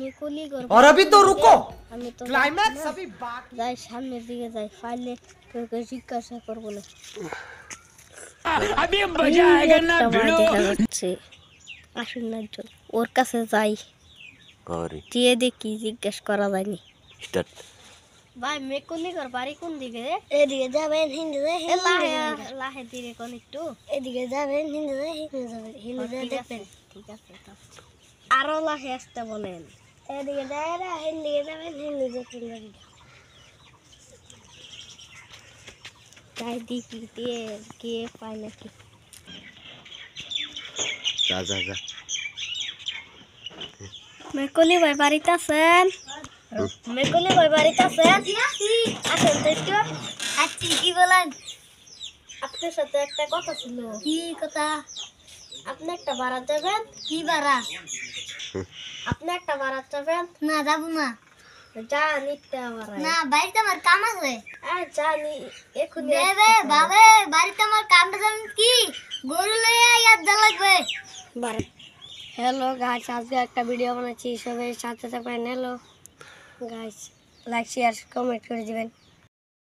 Macaulay করব और अभी तो रुको আমি তো क्लाइमैक्स अभी बाकी যাই সামনের দিকে যাই ফাইলে তোকে জিজ্ঞাসা করব না अभी मजा आएगा ना भिड़ो দেখা যাচ্ছে আসুন না একজন ওর কাছে যাই और গিয়ে দেখি জিজ্ঞেস করা যায়নি स्टार्ट ভাই মেকলি কর বাড়ি কোন দিকে রে এদিকে যাবেন হিন্দুতে লাহে লাহে ধীরে কোন একটু এদিকে যাবেন হিন্দুতে হিন্দু যাবেন হিন্দুতে দেখবেন ঠিক আছে আরো লাহে আসতে বলেন এদিকে যায় হিন্দিকে যাবেন হিন্দু দেখবেন যাই দেখি দিয়ে গিয়ে পাই নাকি जा जा जा মেকলি ভাই বাড়িতে আছেন মেকলি ভাই বাড়িতে আছেন আসেন তো একটু আচ্ছা কি বলেন আপনার সাথে একটা কথা ছিল কি কথা আপনি একটা বারাত যাবেন কি বারা আপনি একটা বারাত যাবেন না যাবো না যা নিতে আমার না বাড়িতে আমার কাম আছে জানি এখন দেবে বাবে বাড়িতে আমার কামটা জানেন কি গরু লইয়া ইয়াদ যা লাগবে হ্যালো গাইস আজকে একটা ভিডিও বানাচ্ছি সবাই সাথে থাকবেন hello guys like share comment করে দিবেন